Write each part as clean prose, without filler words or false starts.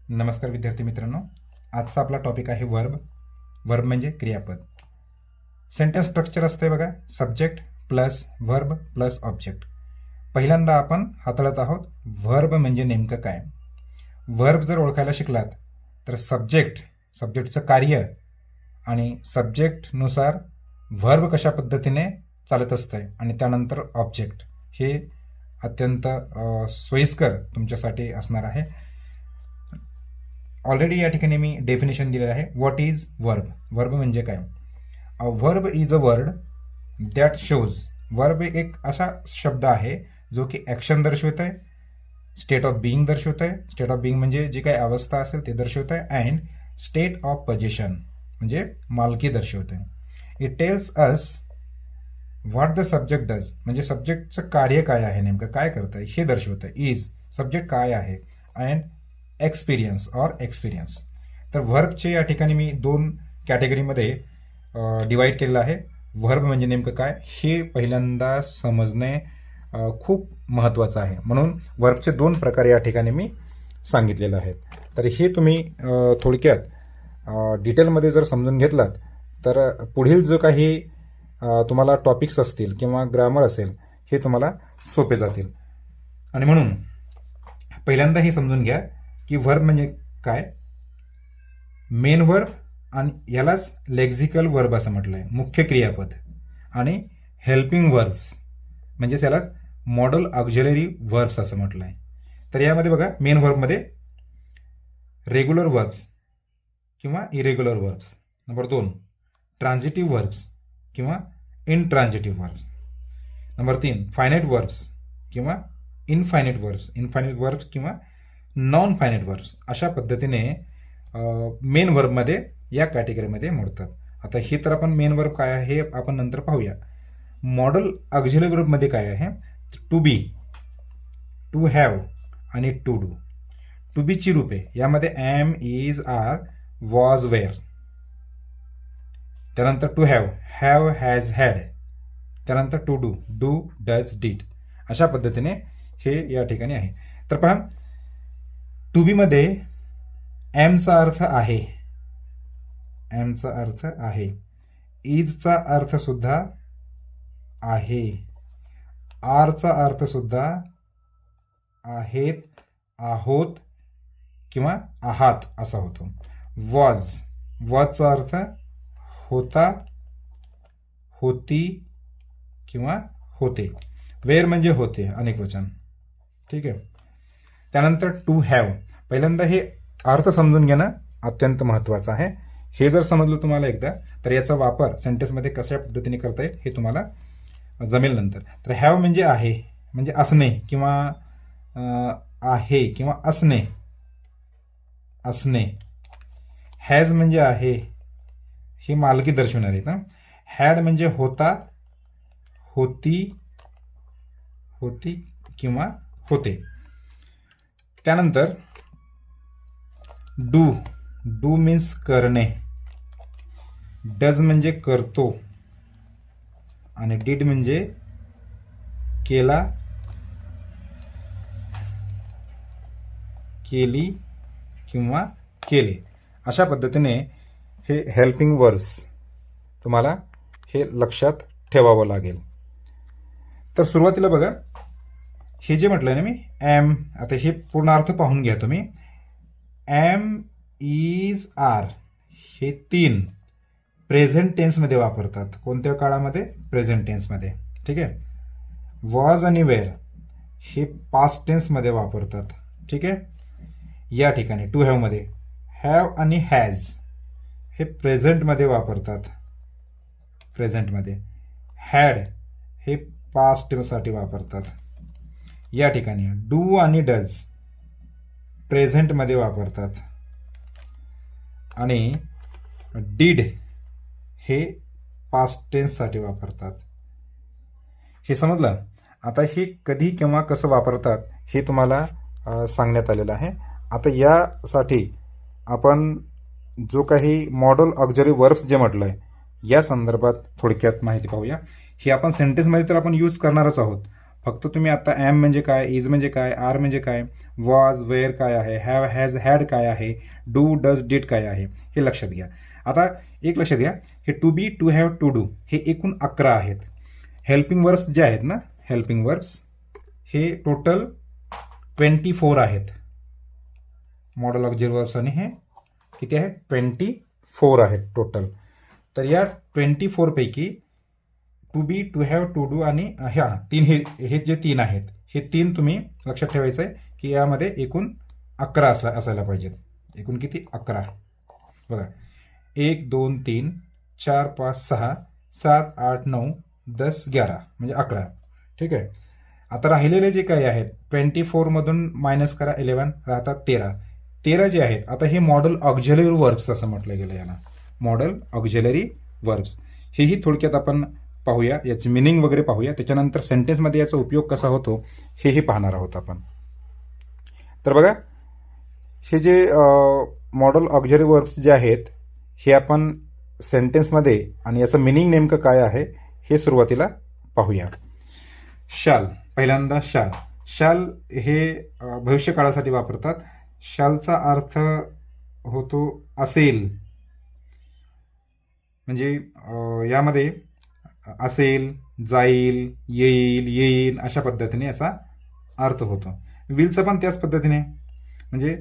नमस्कार विद्यार्थी मित्रांनो, आजचा आपला टॉपिक आहे वर्ब. वर्ब म्हणजे क्रियापद. सेंटेन्स स्ट्रक्चर असते बघा, subject plus verb plus object. पहिल्यांदा आपण हाताळत आहोत वर्ब म्हणजे नेमकं काय. वर्ब जर ओळखायला शिकलात तर सब्जेक्टचं कार्य आणि सब्जेक्टनुसार वर्ब कशा पद्धतीने चालत असतंय आणि त्यानंतर ऑब्जेक्ट हे अत्यंत सोयीस्कर तुमच्यासाठी असणार आहे. ऑलरेडी या ठिकाणी मी डेफिनेशन दिलेलं आहे. What is verb. वर्ब म्हणजे काय. A verb is a word that shows. Verb एक असा शब्द आहे जो की ॲक्शन दर्शवत आहे, स्टेट ऑफ बिईंग दर्शवत आहे. स्टेट ऑफ बिईंग म्हणजे जी काही अवस्था असेल ते दर्शवत आहे. अँड स्टेट ऑफ पोझिशन म्हणजे मालकी दर्शवत आहे. It tells us what the subject does म्हणजे सब्जेक्टचं कार्य काय आहे, नेमकं काय करत आहे हे दर्शवत आहे. इज सब्जेक्ट काय आहे. And experience or experience. तर व्हर्बचे या ठिकाणी मी दोन कॅटेगरीमध्ये डिवाईड केलेलं आहे. व्हर्ब म्हणजे नेमकं काय हे पहिल्यांदा समजणे खूप महत्त्वाचं आहे. म्हणून व्हर्बचे दोन प्रकार या ठिकाणी मी सांगितलेलं आहे. तर हे तुम्ही थोडक्यात डिटेलमध्ये जर समजून घेतलात तर पुढील जो काही तुम्हाला टॉपिक्स असतील किंवा ग्रामर असेल हे तुम्हाला सोपे जातील. आणि म्हणून पहिल्यांदा हे समजून घ्या की वर्ब म्हणजे काय. मेन वर्ब आणि यालाच लेक्झिकल वर्ब असं म्हटलं आहे, मुख्य क्रियापद. आणि हेल्पिंग वर्ब्स म्हणजेच यालाच मॉडल ऑक्झिलरी वर्ब्स असं म्हटलं आहे. तर यामध्ये बघा, मेन वर्बमध्ये रेग्युलर वर्ब्स किंवा इरेग्युलर वर्ब्स. नंबर 2 ट्रान्झिटिव्ह वर्ब्स किंवा इनट्रान्झिटिव्ह वर्ब्स. नंबर 3 फायनाईट वर्ब्स किंवा इनफायनाईट वर्ब्स. इनफायनाईट वर्ब्स किंवा नॉन फायनाईट वर्ब्स अशा पद्धतीने मेन वर्बमध्ये या कॅटेगरीमध्ये मोडतात. आता हे तर आपण मेन वर्ब काय आहे हे आपण नंतर पाहूया. मॉडल ऑक्झिलरी वर्बमध्ये काय आहे. टू बी, टू हॅव आणि टू डू. टू बीची रूपे यामध्ये am, is, are, was, were. त्यानंतर to have, have, has, had. त्यानंतर to do, do, does, did. अशा पद्धतीने हे या ठिकाणी आहे. तर पहा, टू बी मध्ये एमचा अर्थ आहे, एमचा अर्थ आहे. इजचा अर्थ सुद्धा आहे, आरचा अर्थ सुद्धा आहेत, आहोत किंवा आहात असा होतो. वॉज, वॉजचा अर्थ होता, होती किंवा होते. वेअर म्हणजे होते, अनेक वचन. ठीक आहे. त्यानंतर टू हॅव. पहिल्यांदा हे अर्थ समजून घेणं अत्यंत महत्त्वाचं आहे. हे जर समजलं तुम्हाला एकदा तर याचा वापर सेंटेन्समध्ये कशा पद्धतीने करता येईल हे तुम्हाला जमेल नंतर. तर हॅव म्हणजे आहे, म्हणजे असणे किंवा आहे किंवा असणे, असणे. हॅज म्हणजे आहे, ही मालकी दर्शवणार आहेत. हॅड म्हणजे होता, होती, होती किंवा होते. त्यानंतर डू, डू मीन्स करणे. डज म्हणजे करतो आणि डिड म्हणजे केला, केली किंवा केले. अशा पद्धतीने हे हेल्पिंग वर्ब्स तुम्हाला हे लक्षात ठेवावं लागेल. तर सुरुवातीला बघा, हे जे म्हटलं ना मी एम, आता हे पूर्ण अर्थ पाहून घ्या तुम्ही. एम, इज, आर हे तीन प्रेझेंट टेन्समध्ये वापरतात. कोणत्या काळामध्ये? प्रेझेंट टेन्समध्ये. ठीक आहे. वॉज आणि वेअर हे पास्ट टेन्समध्ये वापरतात. ठीक आहे. या ठिकाणी टू हॅवमध्ये हॅव आणि हॅज हे प्रेझेंटमध्ये वापरतात, प्रेझेंटमध्ये. हॅड हे पास्ट टेन्ससाठी वापरतात. या ठिकाणी डू आणि डज प्रेझेंटमध्ये वापरतात आणि डिड हे पास्ट टेन्ससाठी वापरतात. हे समजलं. आता हे कधी किंवा कसं वापरतात हे तुम्हाला सांगण्यात आलेलं आहे. आता यासाठी आपण जो काही मॉडल ऑक्झिलरी वर्ब्स जे म्हटलं आहे या संदर्भात थोडक्यात माहिती पाहूया. हे आपण सेंटेन्समध्ये तर आपण यूज करणारच आहोत. फक्त तुम्ही आता ॲम म्हणजे काय, इज म्हणजे काय, आर म्हणजे काय, वॉज, वेअर काय आहे, हॅव, हॅज, हॅड काय आहे, डू, डज, डिड काय आहे, हे लक्षात घ्या. आता एक लक्षात घ्या, हे to be, to have, to do हे एकूण 11 आहेत. हेल्पिंग वर्ब्स जे आहेत ना, हेल्पिंग वर्ब्स हे टोटल 24 आहेत. मॉडल ऑक्झिलरी वर्ब्स आणि हे किती आहेत, 24 आहेत टोटल. तर या 24 पैकी to be, to have, to do आणि ह्या तीन, हे जे 3 आहेत, हे 3 तुम्ही लक्षात ठेवायचं आहे की यामध्ये एकूण 11 असायला पाहिजेत. एकूण किती, 11. बघा, 1 2 3 4 5 6 7 8 9 10 11 म्हणजे 11. ठीक आहे. आता राहिलेले जे काही आहेत 24 मधून मायनस करा 11, राहतात 13. 13 जे आहेत, आता हे मॉडल ऑक्झिलरी वर्ब्स असं म्हटलं गेलं याला, मॉडल ऑक्झिलरी वर्ब्स. हेही थोडक्यात आपण पाहूया, याची मिनिंग वगैरे पाहूया, त्याच्यानंतर सेंटेन्समध्ये याचा उपयोग कसा होतो हेही पाहणार आहोत आपण. तर बघा, हे जे मॉडल ऑक्झिलरी वर्ब्स जे आहेत हे आपण सेंटेन्समध्ये आणि याचं मिनिंग नेमकं काय आहे हे सुरुवातीला पाहूया. शाल, पहिल्यांदा शाल. शाल हे भविष्यकाळासाठी वापरतात. शालचा अर्थ होतो असेल, म्हणजे यामध्ये असेल, जाईल, येईल अशा पद्धतीने याचा अर्थ होतो. विलचा पण त्याच पद्धतीने, म्हणजे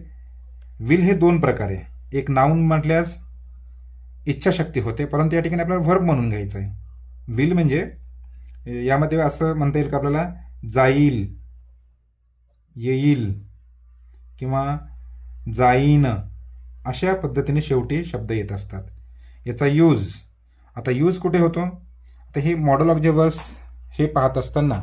विल हे 2 प्रकारे, एक नाऊन म्हटल्यास इच्छाशक्ती होते, परंतु या ठिकाणी आपल्याला व्हर्ब म्हणून घ्यायचं आहे. विल म्हणजे यामध्ये असं म्हणता येईल का आपल्याला जाईल, येईल किंवा जाईन अशा पद्धतीने शेवटी शब्द येत असतात. याचा यूज, आता यूज कुठे होतो, आता हे मॉडल ऑक्झिलरी वर्ब्स हे पाहत असताना